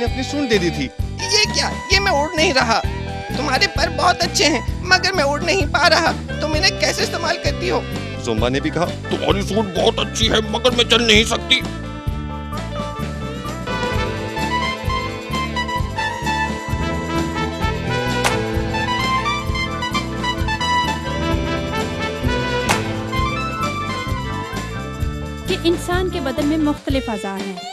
उसने अपनी सूंड दे दी थी। ये क्या? ये मैं उड़ नहीं रहा। तुम्हारे पर बहुत अच्छे हैं मगर मैं उड़ नहीं पा रहा। तुम इन्हें कैसे इस्तेमाल करती हो? जोम्बा ने भी कहा, तुम्हारी सूंड बहुत अच्छी है मगर मैं चल नहीं सकती। कि इंसान के बदन में मुख्तलिफ अज़ा हैं।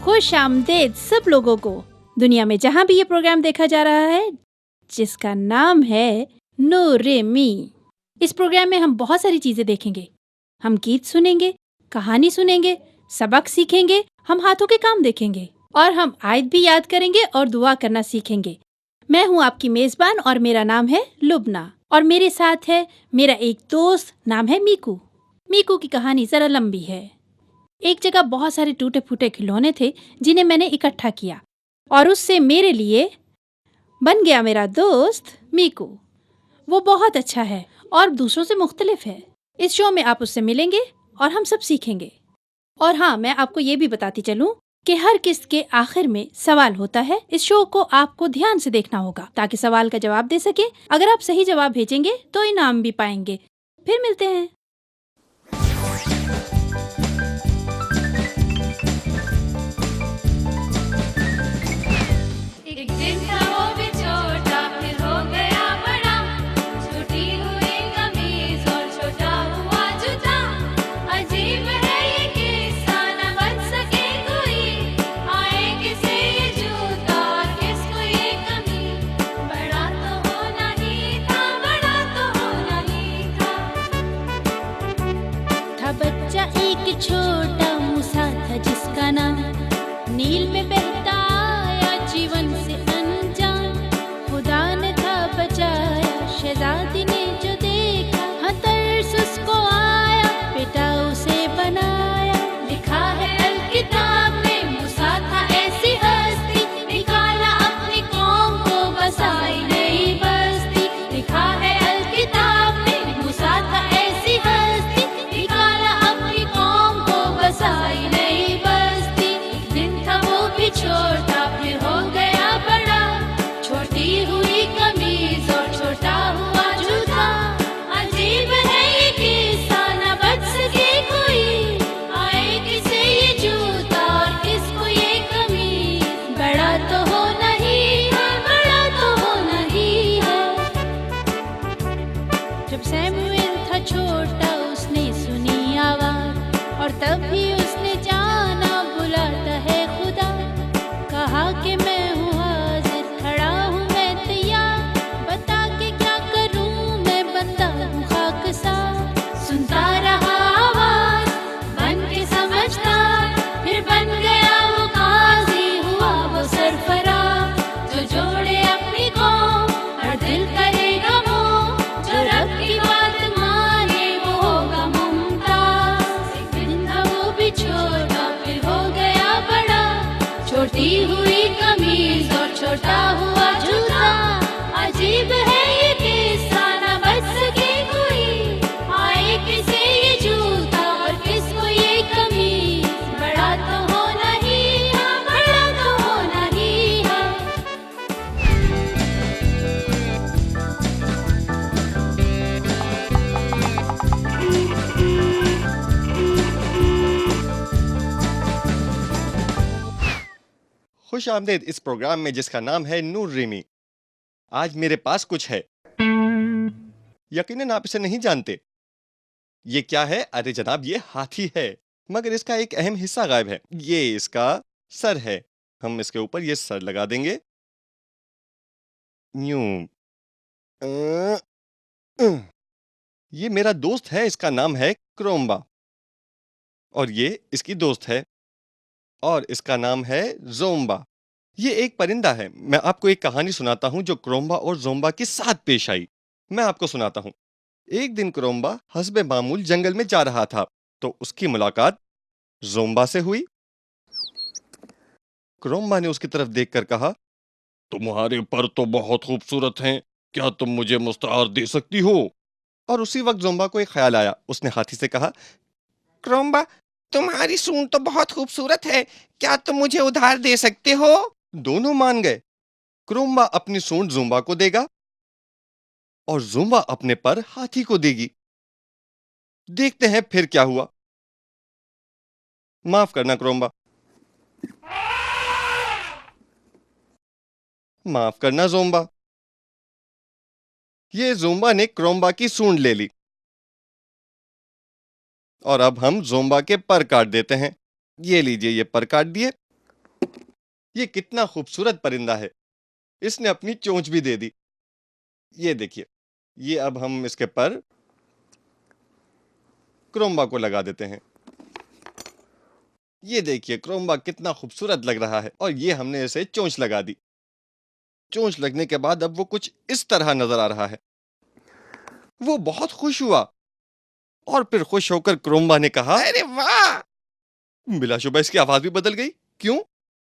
खुश आमदेद सब लोगों को दुनिया में जहाँ भी ये प्रोग्राम देखा जा रहा है, जिसका नाम है नूरेमी। इस प्रोग्राम में हम बहुत सारी चीजें देखेंगे। हम गीत सुनेंगे, कहानी सुनेंगे, सबक सीखेंगे, हम हाथों के काम देखेंगे और हम आयत भी याद करेंगे और दुआ करना सीखेंगे। मैं हूँ आपकी मेजबान और मेरा नाम है लुबना और मेरे साथ है मेरा एक दोस्त, नाम है मीकू। मीकू की कहानी जरा लंबी है। एक जगह बहुत सारे टूटे फूटे खिलौने थे जिन्हें मैंने इकट्ठा किया और उससे मेरे लिए बन गया मेरा दोस्त मीकू। वो बहुत अच्छा है और दूसरों से मुख्तलिफ है। इस शो में आप उससे मिलेंगे और हम सब सीखेंगे। और हाँ, मैं आपको ये भी बताती चलूं कि हर किस्त के आखिर में सवाल होता है। इस शो को आपको ध्यान से देखना होगा ताकि सवाल का जवाब दे सके। अगर आप सही जवाब भेजेंगे तो इनाम भी पाएंगे। फिर मिलते हैं। एक दिन था वो भी छोटा फिर हो गया बड़ा, छोटी हुई कमीज और छोटा हुआ जूता। अजीब है ये किस्सा न बच सके कोई, आए किसे ये जूता और किसको ये कमीज। बड़ा तो होना ही था, बड़ा तो होना ही था बच्चा एक छोटा मूसा था जिसका नाम नील में बहता आया जीवन से अनजान। खुदा ने था बचाया शहजादी ने जो देखा, हाँ तरस उसको आया, बेटा उसे बनाया। लिखा है अलकिताब में मूसा था ऐसी हस्ती, निकाला अपनी कौम को बसाई नई बस्ती। लिखा है अलकिताब में मूसा था ऐसी हस्ती, निकाला अपनी कौम को बसाई नई बस्ती। एक दिन था वो भी छोटा फिर हो गया बड़ा, छोटी हुई कमीज और छोटा हुआ जूता। अजीब है ये किस्सा न बच सके कोई, आए किसे ये जूता और किसको ये कमीज। बड़ा तो होना ही है, बड़ा तो होना ही है। जब सैमुएल था छोटा उसने सुनी आवाज और तभी उसने जाना बुलाता है खुदा। कहा कि मैं हूँ हाजिर, खड़ा हूँ मैं तैयार, बता के क्या करूँ मैं बंदा हूँ खाकसार। सुनता रहा आवाज बन के समझदार, फिर बन गया वो काजी, हुआ वो सरफराज। जो जोड़े अपनी कौम हर दिल करेगा वो, जो रब की बात माने वो होगा मुमताज। एक दिन था वो भी छोटा फिर हो गया बड़ा, छोटी हुई कमीज और छोटा हुआ जूता। अजीब है ये किस्सा न बच सके कोई, आए किसे ये जूता और किसको ये कमीज। बड़ा तो होना ही है, बड़ा तो होना ही है। खुश आमदेद इस प्रोग्राम में जिसका नाम है नूरेमी। आज मेरे पास कुछ है, यकीनन आप इसे नहीं जानते। ये क्या है? अरे जनाब, ये हाथी है, मगर इसका एक अहम हिस्सा गायब है। ये इसका सर है। हम इसके ऊपर ये सर लगा देंगे। यूं। ये मेरा दोस्त है, इसका नाम है क्रोम्बा। और ये इसकी दोस्त है और इसका नाम है जोम्बा। ये एक परिंदा है। मैं आपको एक कहानी सुनाता हूँ जो क्रोम्बा और जोम्बा के साथ पेश आई। मैं आपको सुनाता हूँ। एक दिन क्रोम्बा हस्बे मामूल जंगल में जा रहा था, तो उसकी मुलाकात जोम्बा से हुई। क्रोम्बा ने उसकी तरफ देखकर कहा, तुम्हारे पर तो बहुत खूबसूरत हैं, क्या तुम मुझे मुस्तार दे सकती हो? और उसी वक्त जोम्बा को एक ख्याल आया। उसने हाथी से कहा, क्रोम्बा, तुम्हारी सूंड तो बहुत खूबसूरत है, क्या तुम मुझे उधार दे सकते हो? दोनों मान गए। क्रोम्बा अपनी सूंड जोम्बा को देगा और जोम्बा अपने पर हाथी को देगी। देखते हैं फिर क्या हुआ। माफ करना क्रोम्बा। माफ करना जोम्बा। ये जोम्बा ने क्रोम्बा की सूंड ले ली और अब हम जोम्बा के पर काट देते हैं। ये लीजिए, ये पर काट दिए। ये कितना खूबसूरत परिंदा है। इसने अपनी चोंच भी दे दी। ये देखिए, ये अब हम इसके पर क्रोम्बा को लगा देते हैं। ये देखिए, क्रोम्बा कितना खूबसूरत लग रहा है और ये हमने इसे चोंच लगा दी। चोंच लगने के बाद अब वो कुछ इस तरह नजर आ रहा है। वो बहुत खुश हुआ और फिर खुश होकर क्रोम्बा ने कहा, अरे वाह! बिलाशुबा इसकी आवाज भी बदल गई। क्यों?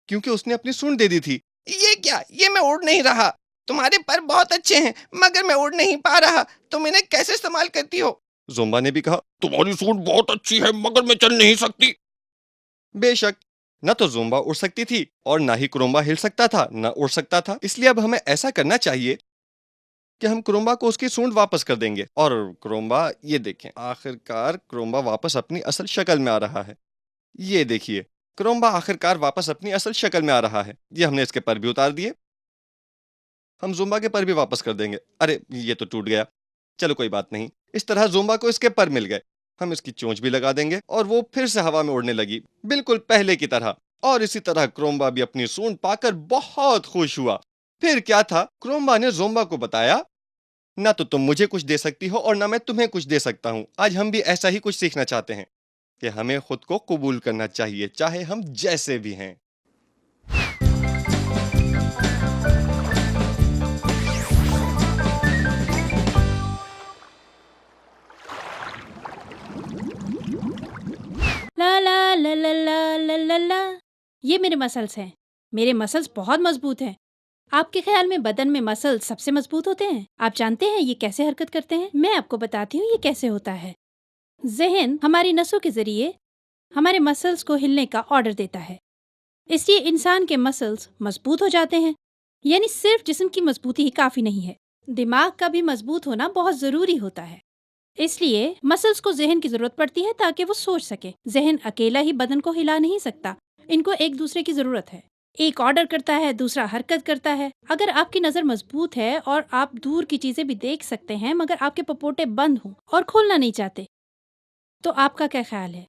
क्योंकि उसने अपनी सूंड दे दी थी। ये क्या? ये मैं उड़ नहीं रहा। तुम्हारे पर बहुत अच्छे हैं, मगर मैं उड़ नहीं पा रहा। तुम इन्हें कैसे इस्तेमाल करती हो? जोम्बा ने भी कहा, तुम्हारी सूंड बहुत अच्छी है, मगर मैं चल नहीं सकती। बेशक, न तो जोम्बा उड़ सकती थी और ना ही क्रोम्बा हिल सकता था, न उड़ सकता था। इसलिए अब हमें ऐसा करना चाहिए कि हम क्रोम्बा को उसकी सूंड वापस कर देंगे। और क्रोम्बा, ये देखें, आखिरकार क्रोम्बा वापस अपनी असल शक्ल में आ रहा है। ये देखिए, क्रोम्बा आखिरकार वापस अपनी असल शक्ल में आ रहा है। ये हमने इसके पर भी उतार दिए। हम जोम्बा के पर भी वापस कर देंगे। अरे, ये तो टूट गया। चलो कोई बात नहीं। इस तरह जोम्बा को इसके पर मिल गए। हम इसकी चोंच भी लगा देंगे और वो फिर से हवा में उड़ने लगी, बिल्कुल पहले की तरह। और इसी तरह क्रोम्बा भी अपनी सूंड पाकर बहुत खुश हुआ। फिर क्या था, क्रोम्बा ने जोम्बा को बताया, ना तो तुम मुझे कुछ दे सकती हो और ना मैं तुम्हें कुछ दे सकता हूं। आज हम भी ऐसा ही कुछ सीखना चाहते हैं कि हमें खुद को कबूल करना चाहिए, चाहे हम जैसे भी हैं। ला ला ला ला ला ला ला ला। ये मेरे मसल्स हैं। मेरे मसल्स बहुत मजबूत हैं। आपके ख्याल में बदन में मसल्स सबसे मजबूत होते हैं? आप जानते हैं ये कैसे हरकत करते हैं? मैं आपको बताती हूँ ये कैसे होता है। जहन हमारी नसों के जरिए हमारे मसल्स को हिलने का ऑर्डर देता है। इसलिए इंसान के मसल्स मजबूत हो जाते हैं। यानी सिर्फ जिस्म की मजबूती ही काफी नहीं है, दिमाग का भी मजबूत होना बहुत जरूरी होता है। इसलिए मसल्स को जहन की जरूरत पड़ती है ताकि वो सोच सके। जहन अकेला ही बदन को हिला नहीं सकता, इनको एक दूसरे की जरूरत है। एक ऑर्डर करता है, दूसरा हरकत करता है। अगर आपकी नजर मजबूत है और आप दूर की चीजें भी देख सकते हैं, मगर आपके पपोटे बंद हों और खोलना नहीं चाहते, तो आपका क्या ख्याल है?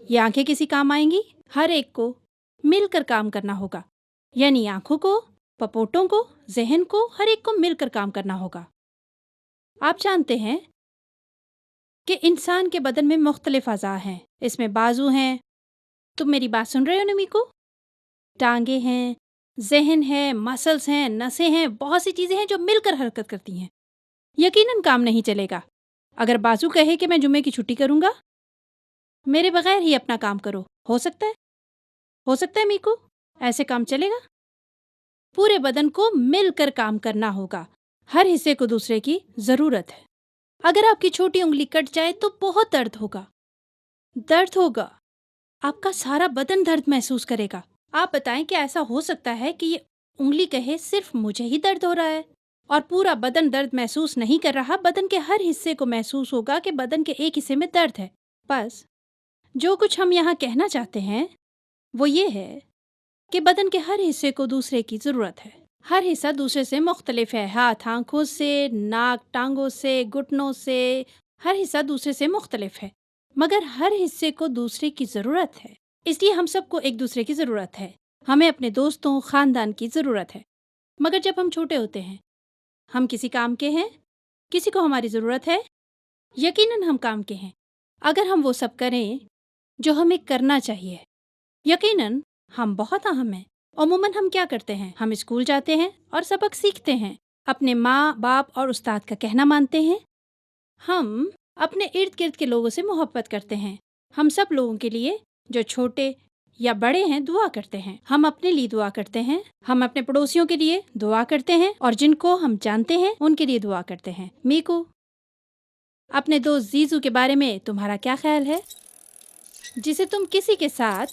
ये आंखें किसी काम आएंगी? हर एक को मिलकर काम करना होगा। यानी आंखों को, पपोटों को, जहन को, हर एक को मिलकर काम करना होगा। आप जानते हैं कि इंसान के बदन में मुख्तलिफ अज़ा हैं। इसमें बाजू हैं, तुम मेरी बात सुन रहे हो नमीको? टांगे हैं, जहन है, मसल्स हैं, नसें हैं, बहुत सी चीजें हैं जो मिलकर हरकत करती हैं। यकीनन काम नहीं चलेगा अगर बाजू कहे कि मैं जुम्मे की छुट्टी करूंगा, मेरे बगैर ही अपना काम करो। हो सकता है? हो सकता है मीको? ऐसे काम चलेगा? पूरे बदन को मिलकर काम करना होगा। हर हिस्से को दूसरे की जरूरत है। अगर आपकी छोटी उंगली कट जाए तो बहुत दर्द होगा। दर्द होगा, आपका सारा बदन दर्द महसूस करेगा। आप बताएं कि ऐसा हो सकता है कि ये उंगली कहे सिर्फ मुझे ही दर्द हो रहा है और पूरा बदन दर्द महसूस नहीं कर रहा। बदन के हर हिस्से को महसूस होगा कि बदन के एक हिस्से में दर्द है। बस जो कुछ हम यहाँ कहना चाहते हैं वो ये है कि बदन के हर हिस्से को दूसरे की जरूरत है। हर हिस्सा दूसरे से मुख्तलिफ है। हाथ आंखों से, नाक टांगों से, घुटनों से, हर हिस्सा दूसरे से मुख्तलिफ है, मगर हर हिस्से को दूसरे की ज़रूरत है। इसलिए हम सबको एक दूसरे की ज़रूरत है। हमें अपने दोस्तों, ख़ानदान की ज़रूरत है। मगर जब हम छोटे होते हैं, हम किसी काम के हैं, किसी को हमारी ज़रूरत है, यकीनन हम काम के हैं। अगर हम वो सब करें जो हमें करना चाहिए, यकीनन हम बहुत अहम हैं। अमूमन हम क्या करते हैं? हम स्कूल जाते हैं और सबक सीखते हैं, अपने माँ बाप और उस्ताद का कहना मानते हैं। हम अपने इर्द गिर्द के लोगों से मोहब्बत करते हैं। हम सब लोगों के लिए, जो छोटे या बड़े हैं, दुआ करते हैं। हम अपने लिए दुआ करते हैं, हम अपने पड़ोसियों के लिए दुआ करते हैं और जिनको हम जानते हैं उनके लिए दुआ करते हैं। मीकू, अपने दोस्त जीजू के बारे में तुम्हारा क्या ख्याल है, जिसे तुम किसी के साथ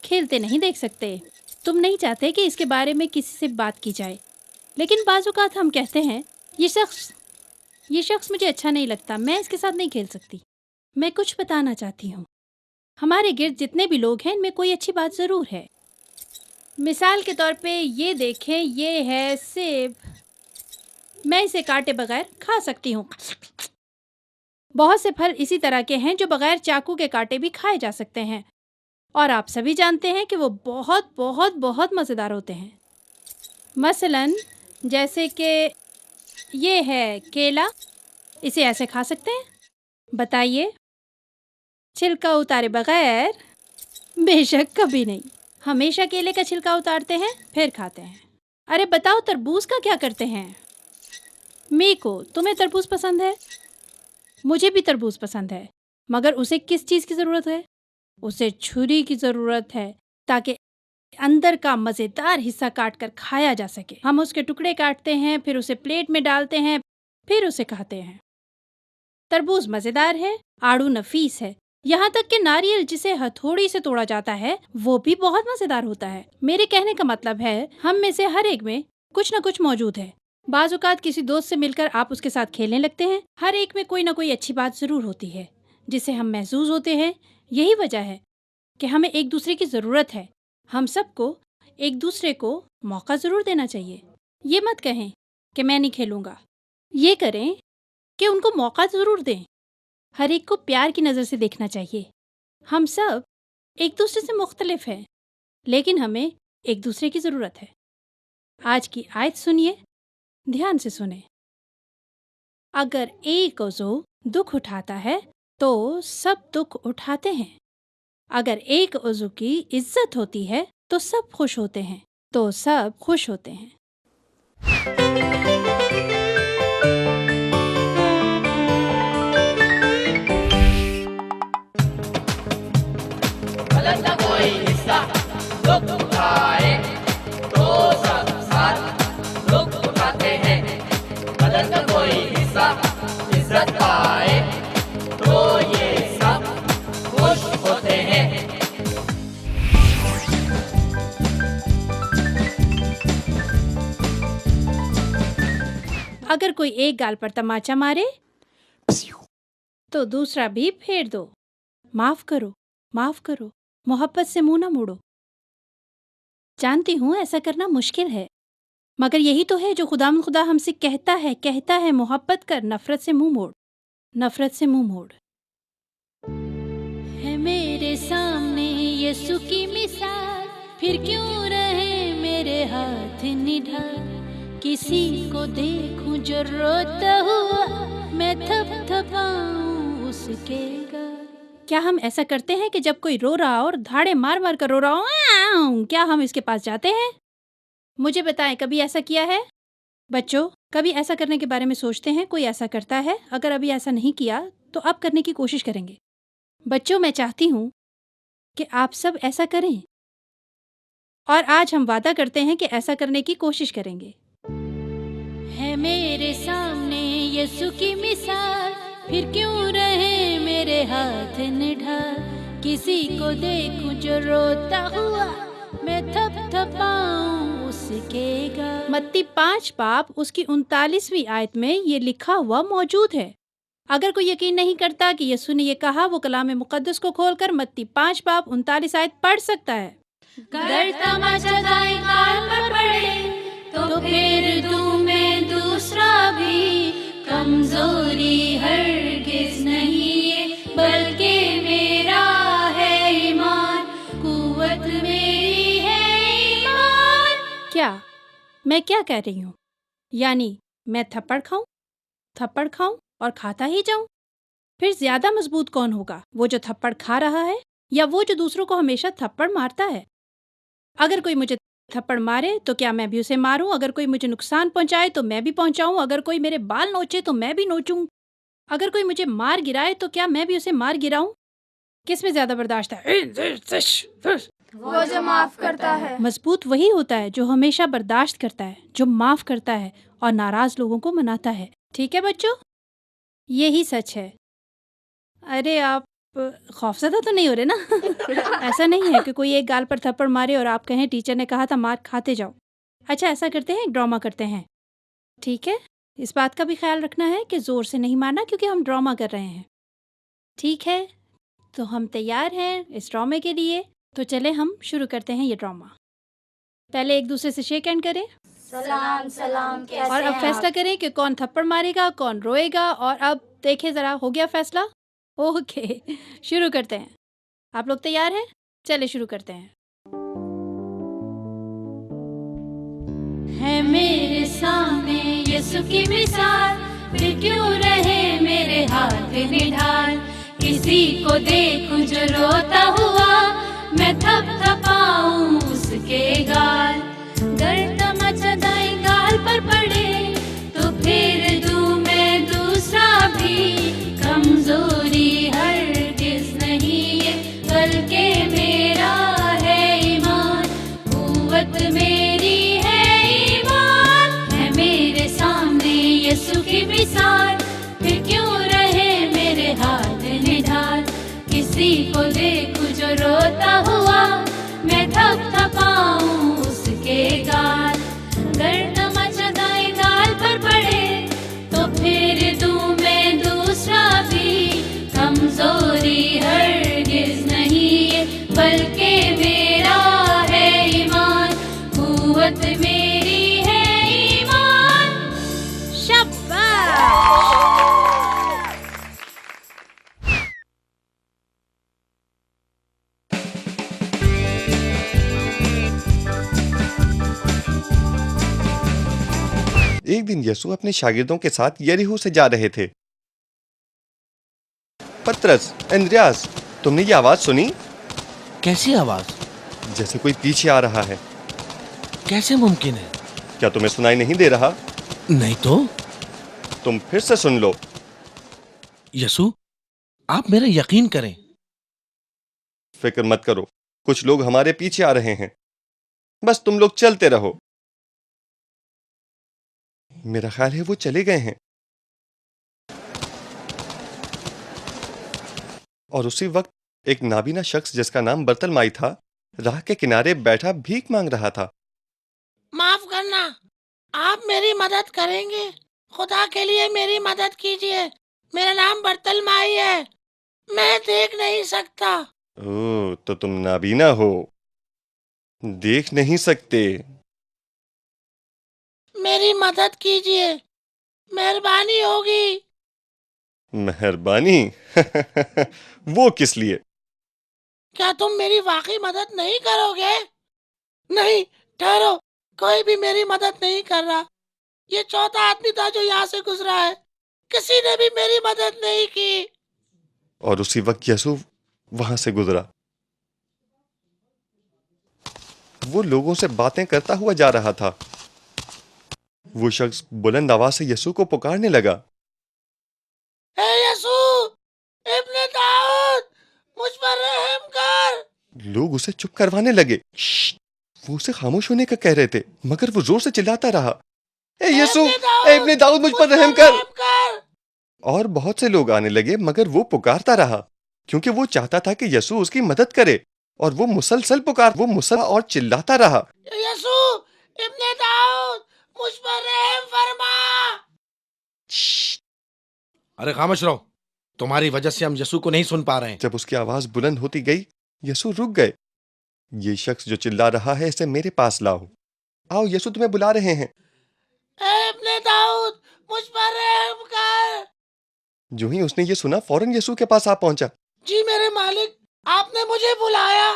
खेलते नहीं देख सकते? तुम नहीं चाहते कि इसके बारे में किसी से बात की जाए, लेकिन बाज़ औक़ात हम कहते हैं ये शख्स मुझे अच्छा नहीं लगता, मैं इसके साथ नहीं खेल सकती। मैं कुछ बताना चाहती हूँ, हमारे गिर्द जितने भी लोग हैं इनमें कोई अच्छी बात ज़रूर है। मिसाल के तौर पे ये देखें, ये है सेब, मैं इसे काटे बगैर खा सकती हूँ। बहुत से फल इसी तरह के हैं जो बगैर चाकू के काटे भी खाए जा सकते हैं, और आप सभी जानते हैं कि वो बहुत बहुत बहुत मज़ेदार होते हैं। मसलन जैसे कि ये है केला, इसे ऐसे खा सकते हैं? बताइए, छिलका उतारे बगैर? बेशक कभी नहीं, हमेशा केले का छिलका उतारते हैं फिर खाते हैं। अरे बताओ, तरबूज का क्या करते हैं? मीको, तुम्हें तरबूज पसंद है? मुझे भी तरबूज पसंद है, मगर उसे किस चीज़ की ज़रूरत है? उसे छुरी की ज़रूरत है, ताकि अंदर का मज़ेदार हिस्सा काट कर खाया जा सके। हम उसके टुकड़े काटते हैं, फिर उसे प्लेट में डालते हैं, फिर उसे खाते हैं। तरबूज मज़ेदार है, आड़ू नफीस है, यहाँ तक कि नारियल जिसे हथौड़ी से तोड़ा जाता है वो भी बहुत मज़ेदार होता है। मेरे कहने का मतलब है, हम में से हर एक में कुछ न कुछ मौजूद है। बाज़ औक़ात किसी दोस्त से मिलकर आप उसके साथ खेलने लगते हैं। हर एक में कोई ना कोई अच्छी बात ज़रूर होती है जिसे हम महसूस होते हैं। यही वजह है कि हमें एक दूसरे की ज़रूरत है। हम सबको एक दूसरे को मौका ज़रूर देना चाहिए। ये मत कहें कि मैं नहीं खेलूँगा, ये करें कि उनको मौका ज़रूर दें। हर एक को प्यार की नज़र से देखना चाहिए। हम सब एक दूसरे से मुख्तलिफ हैं, लेकिन हमें एक दूसरे की ज़रूरत है। आज की आयत सुनिए, ध्यान से सुने। अगर एक उज़्व दुख उठाता है तो सब दुख उठाते हैं। अगर एक उज़्व की इज्जत होती है तो सब खुश होते हैं, तो सब खुश होते हैं। गलत का कोई हिस्सा दुख उठाए तो सब साथ दुख उठाते हैं। गलत का कोई हिस्सा इज्जत पाए तो ये सब खुश होते हैं। अगर कोई एक गाल पर तमाचा मारे तो दूसरा भी फेर दो। माफ करो, माफ करो, मोहब्बत से मुंह ना मोड़ो। जानती हूँ ऐसा करना मुश्किल है, मगर यही तो है जो खुदा हमसे कहता है मोहब्बत कर, नफरत से मुंह मोड़, नफरत से मुंह मोड़। है मेरे सामने यीशु की मिसाल, फिर क्यों रहे मेरे हाथ निढाल। किसी को देखूं जो रोता हुआ, मैं थपथपाऊं उसके गाल। क्या हम ऐसा करते हैं कि जब कोई रो रहा और धाड़े मार मार कर रो रहा हो, क्या हम इसके पास जाते हैं? मुझे बताएं, कभी ऐसा किया है? बच्चों, कभी ऐसा करने के बारे में सोचते हैं? कोई ऐसा करता है? अगर अभी ऐसा नहीं किया तो अब करने की कोशिश करेंगे। बच्चों, मैं चाहती हूँ कि आप सब ऐसा करें, और आज हम वादा करते हैं कि ऐसा करने की कोशिश करेंगे। है मेरे सामने यीशु की मिसाल, फिर क्यों रहे मेरे हाथ निढाल। किसी को देखूं जो रोता हुआ, मैं थपथपाऊं उसके गाल। मत्ती 5 बाब उसकी 39वीं आयत में ये लिखा हुआ मौजूद है। अगर कोई यकीन नहीं करता कि यीशु ने ये कहा, वो कलाम मुक़द्दस को खोलकर मत्ती 5 बाब 39 आयत पढ़ सकता है। गर तमाचा दाएं गाल पर पड़े तो फिर दूं मैं दूसरा भी। कमजोरी हरगिज नहीं है, बल्कि मेरा है ईमान, कुव्वत मेरी है ईमान। क्या मैं क्या कह रही हूँ? यानी मैं थप्पड़ खाऊं और खाता ही जाऊं? फिर ज्यादा मजबूत कौन होगा, वो जो थप्पड़ खा रहा है या वो जो दूसरों को हमेशा थप्पड़ मारता है? अगर कोई मुझे थप्पड़ मारे तो क्या मैं भी उसे मारूं? अगर कोई मुझे नुकसान पहुंचाए तो मैं भी पहुंचाऊं? अगर कोई मेरे बाल नोचे तो मैं भी नोचूं? अगर कोई मुझे मार गिराए तो क्या मैं भी उसे मार गिराऊं? किस में ज्यादा बर्दाश्त है? वो जो माफ करता है। मजबूत वही होता है जो हमेशा बर्दाश्त करता है, जो माफ करता है और नाराज लोगों को मनाता है। ठीक है बच्चों, यही सच है। अरे आप खौफजदा तो नहीं हो रहे ना? ऐसा नहीं है कि कोई एक गाल पर थप्पड़ मारे और आप कहें टीचर ने कहा था मार खाते जाओ। अच्छा, ऐसा करते हैं, एक ड्रामा करते हैं। ठीक है, इस बात का भी ख्याल रखना है कि जोर से नहीं मारना क्योंकि हम ड्रामा कर रहे हैं। ठीक है, तो हम तैयार हैं इस ड्रामे के लिए। तो चले हम शुरू करते हैं ये ड्रामा। पहले एक दूसरे से शेक हैंड करें सलाम सलाम, कैसे और अब हैं फैसला करें कि कौन थप्पड़ मारेगा, कौन रोएगा। और अब देखें ज़रा, हो गया फैसला? ओके, शुरू करते हैं। आप लोग तैयार हैं? चले शुरू करते हैं। है मेरे सामने यीशु की मिसाल, फिर क्यों रहे मेरे हाथ निढाल। किसी को देखूं जो रोता हुआ, मैं थपथपाऊं उसके गाल। दर्द मचा दाएं गाल पर पड़े तो फिर दूं मैं दूसरा भी। कमजोरी हरगिज नहीं है बल्कि मेरा है ईमान। कुव्वत मेरी है ईमान। है मेरे सामने यीशु की मिसाल, फिर क्यों रहे मेरे हाथ निढाल। किसी को देखूं जो रोता हुआ, मैं थपथपाऊं उसके गाल। दर्द मचा दाएं गाल पर पड़े तो फिर दूं मैं दूसरा भी। कमजोरी हरगिज नहीं है बल्कि मेरा है ईमान। कुव्वत मेरी है ईमान। शाबाश! एक दिन यीशु अपने शागिर्दों के साथ यरीहो से जा रहे थे। पतरस, अंद्रयास, तुमने ये आवाज सुनी? कैसी आवाज? जैसे कोई पीछे आ रहा है। कैसे मुमकिन है? क्या तुम्हें सुनाई नहीं दे रहा? नहीं तो। तुम फिर से सुन लो। यसु, आप मेरा यकीन करें। फिक्र मत करो, कुछ लोग हमारे पीछे आ रहे हैं। बस तुम लोग चलते रहो। मेरा ख्याल है वो चले गए हैं। और उसी वक्त एक नाबीना शख्स जिसका नाम बर्तलमाई था, राह के किनारे बैठा भीख मांग रहा था। माफ करना, आप मेरी मदद करेंगे? खुदा के लिए मेरी मदद कीजिए। मेरा नाम बर्तलमाई है, मैं देख नहीं सकता। ओह, तो तुम नाबीना हो, देख नहीं सकते। मेरी मदद कीजिए, मेहरबानी होगी। मेहरबानी? वो किस लिए? क्या तुम मेरी वाकई मदद नहीं करोगे? नहीं, ठहरो, कोई भी मेरी मदद नहीं कर रहा। ये चौथा आदमी था जो यहाँ से गुजरा है, किसी ने भी मेरी मदद नहीं की। और उसी वक्त यीशु वहां से गुजरा। वो लोगों से बातें करता हुआ जा रहा था। वो शख्स बुलंद आवाज से यीशु को पुकारने लगा। ए यीशु, इब्ने दाऊद, मुझ पर रहम कर। लोग उसे चुप करवाने लगे। श्श्श! वो उसे खामोश होने का कह रहे थे, मगर वो जोर से चिल्लाता रहा, ए यीशु, ए इब्ने दाऊद, मुझ पर रहम कर। और बहुत से लोग आने लगे, मगर वो पुकारता रहा क्योंकि वो चाहता था कि यीशु उसकी मदद करे। और वो मुसलसल और चिल्लाता रहा, यीशु, इब्ने दाऊद, मुझ पर रहम फरमा। अरे खामोश रहो, तुम्हारी वजह से हम यसु को नहीं सुन पा रहे हैं। जब उसकी आवाज बुलंद होती गई, यीशु रुक गए। ये शख्स जो चिल्ला रहा है, इसे मेरे पास लाओ। आओ, यीशु तुम्हें बुला रहे हैं। ए इब्ने दाऊद, मुझ पर रहम कर। जो ही उसने ये सुना, फौरन यीशु के पास आ पहुंचा। जी मेरे मालिक, आपने मुझे बुलाया।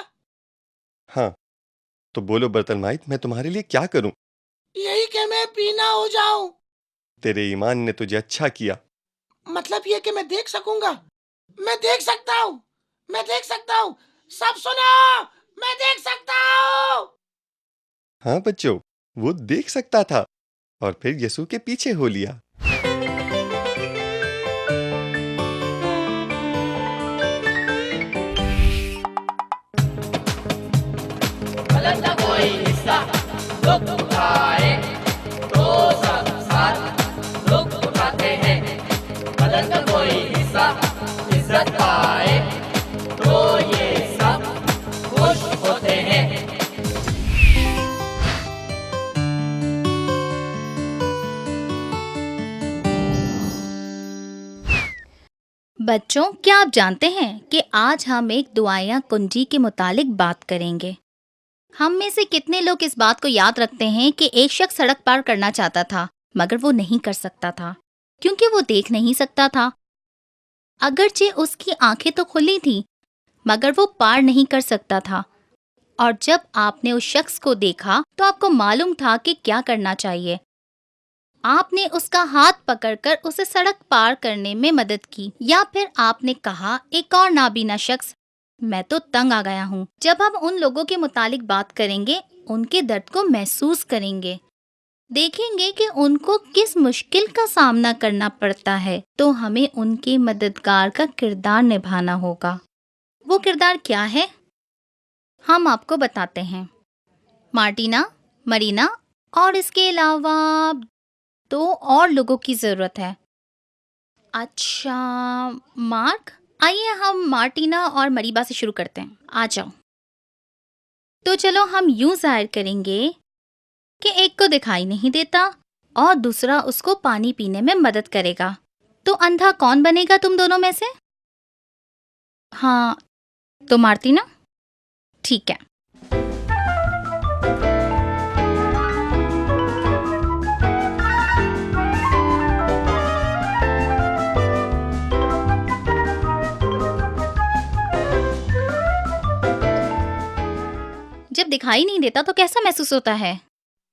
हाँ, तो बोलो बर्तलमाई, मैं तुम्हारे लिए क्या करूं? यही कि मैं पीना हो जाऊं। तेरे ईमान ने तुझे अच्छा किया। मतलब ये कि मैं देख सकूंगा? मैं देख सकता हूँ, मैं देख सकता हूँ। सब सुनो, मैं देख सकता हूँ। हाँ बच्चों, वो देख सकता था और फिर यीशु के पीछे हो लिया। गलत का कोई हिस्सा दुख उठाए तो सब साथ दुख उठाते हैं। गलत का कोई हिस्सा इज्जत पाए तो ये सब खुश होते हैं। बच्चों, क्या आप जानते हैं कि आज हम एक दुआया कुंजी के मुतालिक बात करेंगे। हम में से कितने लोग इस बात को याद रखते हैं कि एक शख्स सड़क पार करना चाहता था मगर वो नहीं कर सकता था क्योंकि वो देख नहीं सकता था। अगरचे उसकी आंखें तो खुली थीं मगर वो पार नहीं कर सकता था। और जब आपने उस शख्स को देखा तो आपको मालूम था कि क्या करना चाहिए। आपने उसका हाथ पकड़कर उसे सड़क पार करने में मदद की, या फिर आपने कहा, एक और नाबीना शख्स, मैं तो तंग आ गया हूँ। जब हम उन लोगों के मुतालिक बात करेंगे, उनके दर्द को महसूस करेंगे, देखेंगे कि उनको किस मुश्किल का सामना करना पड़ता है, तो हमें उनके मददगार का किरदार निभाना होगा। वो किरदार क्या है, हम आपको बताते हैं। मार्टिना, मरीना और इसके अलावा 2 और लोगों की जरूरत है। अच्छा मार्क, आइए हम मार्टिना और मरीबा से शुरू करते हैं। आ जाओ। तो चलो हम यूं जाहिर करेंगे कि एक को दिखाई नहीं देता और दूसरा उसको पानी पीने में मदद करेगा। तो अंधा कौन बनेगा तुम दोनों में से? हाँ, तो मार्टिना, ठीक है। जब दिखाई नहीं देता तो कैसा महसूस होता है?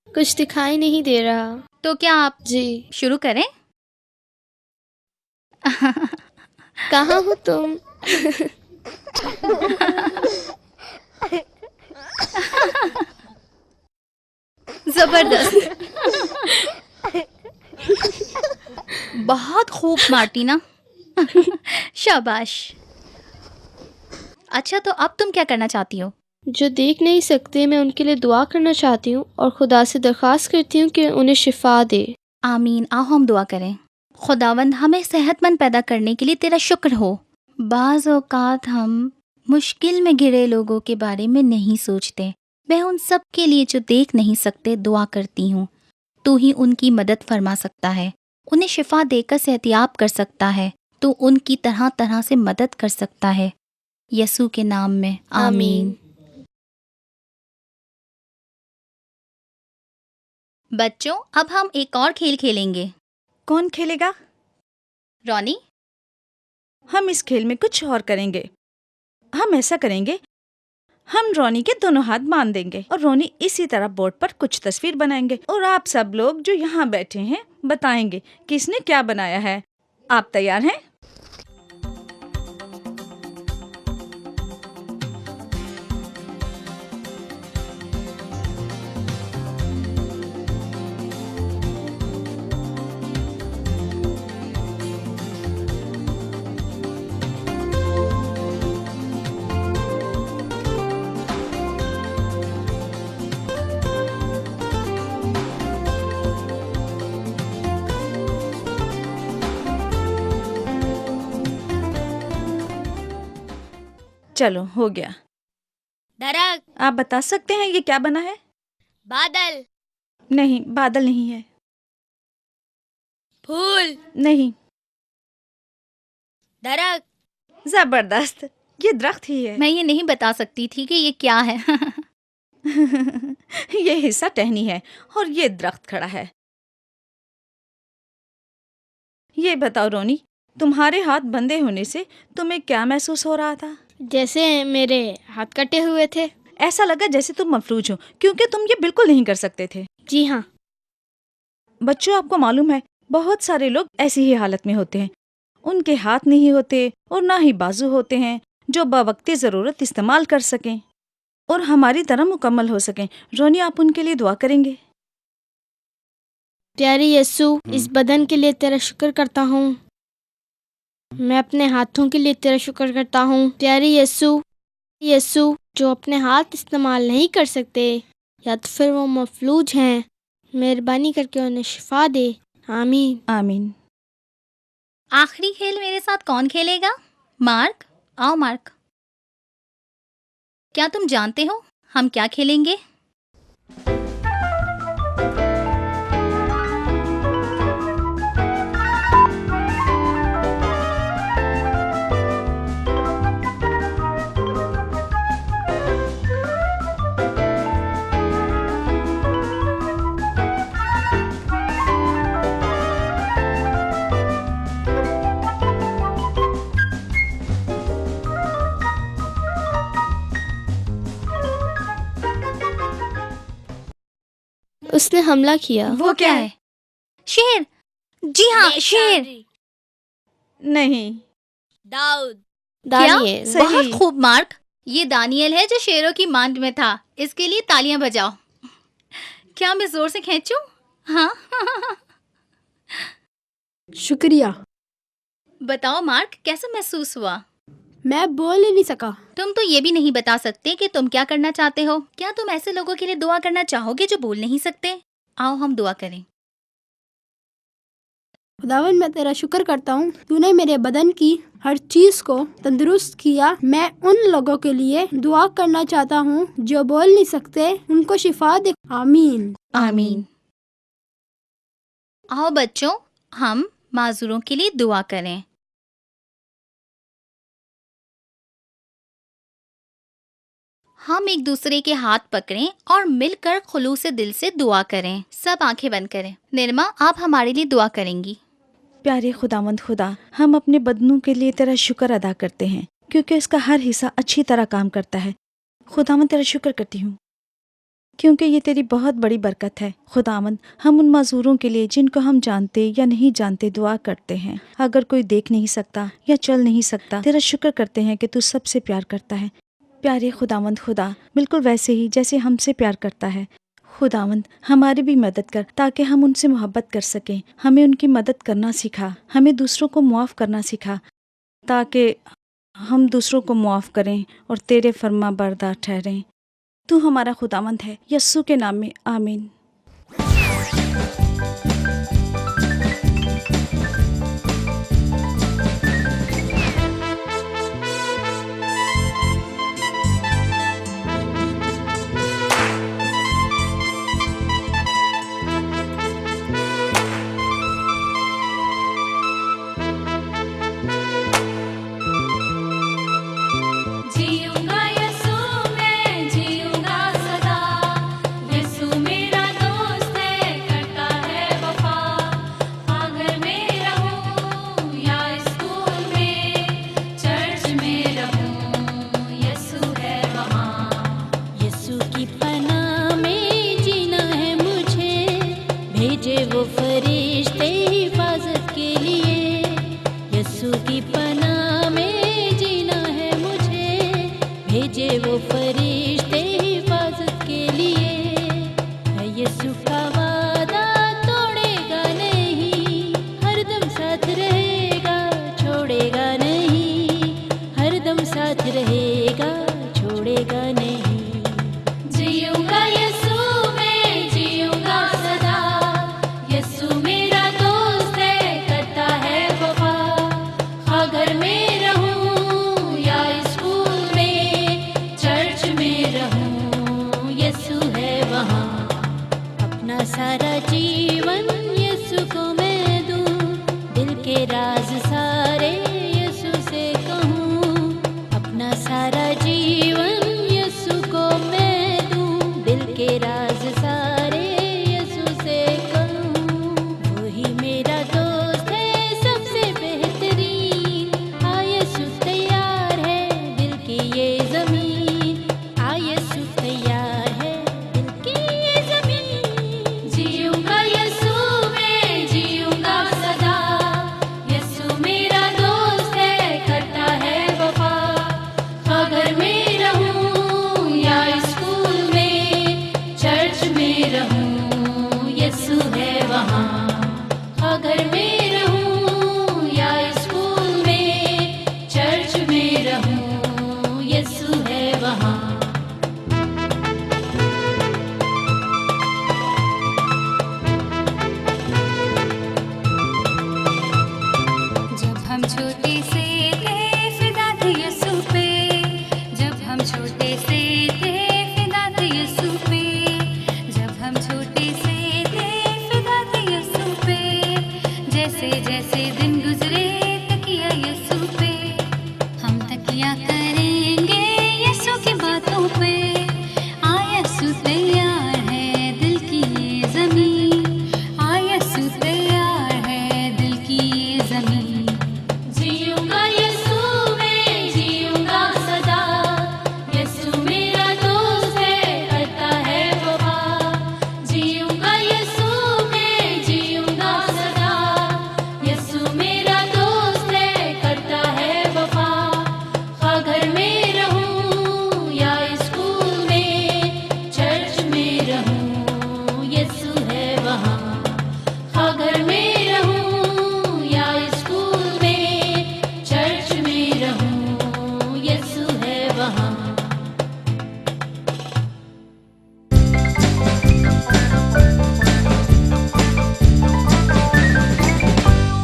कुछ दिखाई नहीं दे रहा। तो क्या आप जी। शुरू करें? कहाँ हो तुम? जबरदस्त। बहुत खूब मार्टिना। शाबाश। अच्छा, तो अब तुम क्या करना चाहती हो? जो देख नहीं सकते, मैं उनके लिए दुआ करना चाहती हूँ और खुदा से दरख्वास्त करती हूँ कि उन्हें शिफा दे। आमीन। आओ हम दुआ करें। खुदावंद, हमें सेहतमंद पैदा करने के लिए तेरा शुक्र हो। बाज़ औक़ात हम मुश्किल में घिरे लोगों के बारे में नहीं सोचते। मैं उन सब के लिए जो देख नहीं सकते दुआ करती हूँ। तू ही उनकी मदद फरमा सकता है, उन्हें शिफा देकर सेहतियाब कर सकता है, तू उनकी तरह तरह से मदद कर सकता है। यसू के नाम में आमीन। बच्चों, अब हम एक और खेल खेलेंगे। कौन खेलेगा? रॉनी। हम इस खेल में कुछ और करेंगे। हम ऐसा करेंगे, हम रॉनी के दोनों हाथ बांध देंगे और रॉनी इसी तरह बोर्ड पर कुछ तस्वीर बनाएंगे और आप सब लोग जो यहाँ बैठे हैं बताएंगे कि इसने क्या बनाया है। आप तैयार हैं? चलो, हो गया। दरख्त। आप बता सकते हैं ये क्या बना है? बादल। नहीं, बादल नहीं है। फूल। नहीं। दरख्त। जबरदस्त, ये दरख्त ही है। मैं ये नहीं बता सकती थी कि ये क्या है। ये हिस्सा टहनी है और ये दरख्त खड़ा है। ये बताओ रोनी, तुम्हारे हाथ बंधे होने से तुम्हें क्या महसूस हो रहा था? जैसे मेरे हाथ कटे हुए थे। ऐसा लगा जैसे तुम मफलूज हो क्योंकि तुम ये बिल्कुल नहीं कर सकते थे। जी हाँ। बच्चों, आपको मालूम है बहुत सारे लोग ऐसी ही हालत में होते हैं। उनके हाथ नहीं होते और ना ही बाजू होते हैं जो बवक्ती ज़रूरत इस्तेमाल कर सकें। और हमारी तरह मुकम्मल हो सकें। रोनी, आप उनके लिए दुआ करेंगे? प्यारे यीशु, इस बदन के लिए तेरा शुक्र करता हूँ। मैं अपने हाथों के लिए तेरा शुक्र करता हूँ। प्यारे यीशु, जो अपने हाथ इस्तेमाल नहीं कर सकते या तो फिर वो मफलूज हैं, मेहरबानी करके उन्हें शिफा दे। आमीन। आमीन। आखिरी खेल मेरे साथ कौन खेलेगा? मार्क, आओ मार्क। क्या तुम जानते हो हम क्या खेलेंगे? उसने हमला किया। वो क्या है? शेर। जी हाँ, शेर। नहीं। दानिएल। सही। बहुत खूब मार्क। ये दानियल है जो शेरों की मांद में था। इसके लिए तालियां बजाओ। क्या मैं जोर से खींचूं? हाँ। शुक्रिया। बताओ मार्क, कैसा महसूस हुआ? मैं बोल ही नहीं सका। तुम तो ये भी नहीं बता सकते कि तुम क्या करना चाहते हो। क्या तुम ऐसे लोगों के लिए दुआ करना चाहोगे जो बोल नहीं सकते? आओ हम दुआ करें। खुदावन, मैं तेरा शुक्र करता हूँ, तूने मेरे बदन की हर चीज को तंदुरुस्त किया। मैं उन लोगों के लिए दुआ करना चाहता हूँ जो बोल नहीं सकते, उनको शिफा दे। आमीन। आमीन। आओ बच्चों, हम माजूरों के लिए दुआ करें। हम एक दूसरे के हाथ पकड़ें और मिलकर खुलूस दिल से दुआ करें। सब आंखें बंद करें। निर्मा, आप हमारे लिए दुआ करेंगी। प्यारे खुदावंद खुदा, हम अपने बदनों के लिए तेरा शुक्र अदा करते हैं क्योंकि इसका हर हिस्सा अच्छी तरह काम करता है। खुदावंद, तेरा शुक्र करती हूँ क्योंकि ये तेरी बहुत बड़ी बरकत है। खुदावंद, हम उन मजदूरों के लिए जिनको हम जानते या नहीं जानते दुआ करते हैं। अगर कोई देख नहीं सकता या चल नहीं सकता, तेरा शुक्र करते हैं कि तू सबसे प्यार करता है। प्यारे खुदावंद खुदा, बिल्कुल वैसे ही जैसे हमसे प्यार करता है। खुदावंद, हमारी भी मदद कर ताकि हम उनसे मोहब्बत कर सकें। हमें उनकी मदद करना सिखा। हमें दूसरों को मुआफ़ करना सिखा ताकि हम दूसरों को मुआफ़ करें और तेरे फर्मा बरदार ठहरें। तू हमारा खुदावंद है। यस्सु के नाम में आमीन। जीऊंगा यीशु, मैं जीऊंगा सदा। यीशु मेरा दोस्त है, करता है वफा। अगर मैं रहूं या स्कूल में, चर्च में रहूं, यीशु है वहाँ। यीशु की पनाह में जीना है मुझे, भेजे वो फरिश्ते हिफाजत के लिए। यीशु की पनाह में जीना है मुझे, भेजे वो फरिश्ते हिफाजत के लिए। है यीशु का वादा तोड़ेगा नहीं, हरदम साथ रहेगा छोड़ेगा नहीं, हरदम साथ रहेगा छोड़ेगा नहीं। जीऊंगा यीशु, मैं जीऊंगा सदा। यीशु मेरा दोस्त है, करता है वफा। अगर मैं रहूं या स्कूल में, चर्च हम छोटे से थे फिदा थे यीशु पे, जब हम छोटे से थे फिदा थे यीशु पे, जब हम छोटे से थे फिदा थे यीशु पे, जैसे जैसे दिन गुजरे तकिया यीशु पे, हम तकिया करेंगे यीशु की बातों पे। आ यीशु तैयार है दिल की ये ज़मीं, आ यीशु तैयार है दिल की ये ज़मीं। जीऊंगा यीशु में जीऊंगा सदा, यीशु मेरा दोस्त है करता है वफा। जीऊंगा यीशु में जीऊंगा सदा, यीशु मेरा दोस्त है करता है वफा। खा घर में रहूं या स्कूल में, चर्च में रहूं यीशु है वहाँ। खा घर में रहूं या स्कूल में, चर्च में रहूं यीशु है वहाँ।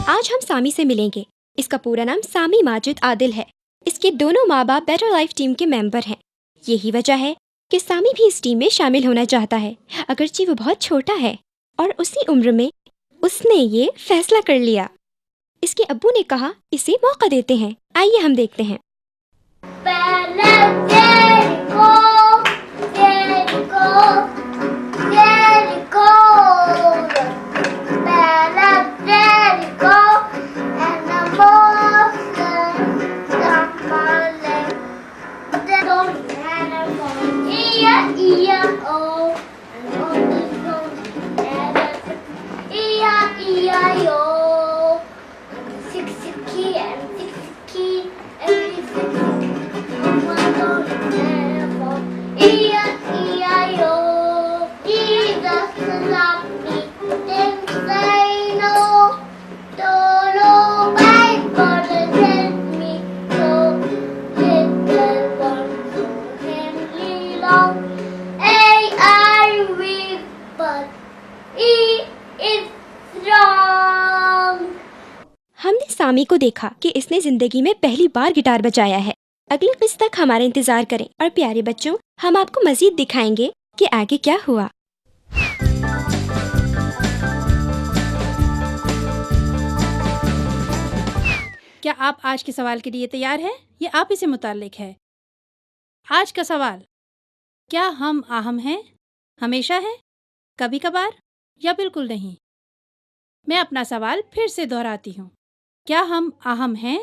आज हम सामी से मिलेंगे। इसका पूरा नाम सामी माजिद आदिल है। इसके दोनों माँ बाप बेटर लाइफ टीम के मेंबर हैं। यही वजह है कि सामी भी इस टीम में शामिल होना चाहता है, अगरचे वो बहुत छोटा है और उसी उम्र में उसने ये फैसला कर लिया। इसके अब्बू ने कहा इसे मौका देते हैं। आइए हम देखते हैं। हमने सामी को देखा कि इसने जिंदगी में पहली बार गिटार बजाया है। अगली किस्त तक हमारा इंतजार करें और प्यारे बच्चों, हम आपको मजीद दिखाएंगे कि आगे क्या हुआ। क्या आप आज के सवाल के लिए तैयार हैं? ये आप ही से मुताल्लिक है। आज का सवाल, क्या हम अहम हैं? हमेशा हैं, कभी कभार या बिल्कुल नहीं? मैं अपना सवाल फिर से दोहराती हूँ। क्या हम अहम हैं?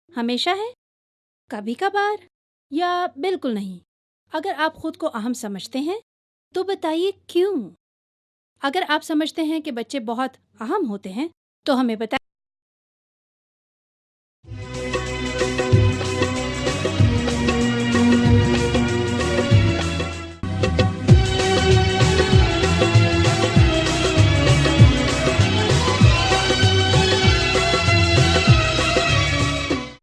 हमेशा हैं, कभी कभार या बिल्कुल नहीं? अगर आप खुद को अहम समझते हैं तो बताइए क्यों। अगर आप समझते हैं कि बच्चे बहुत अहम होते हैं तो हमें बताइए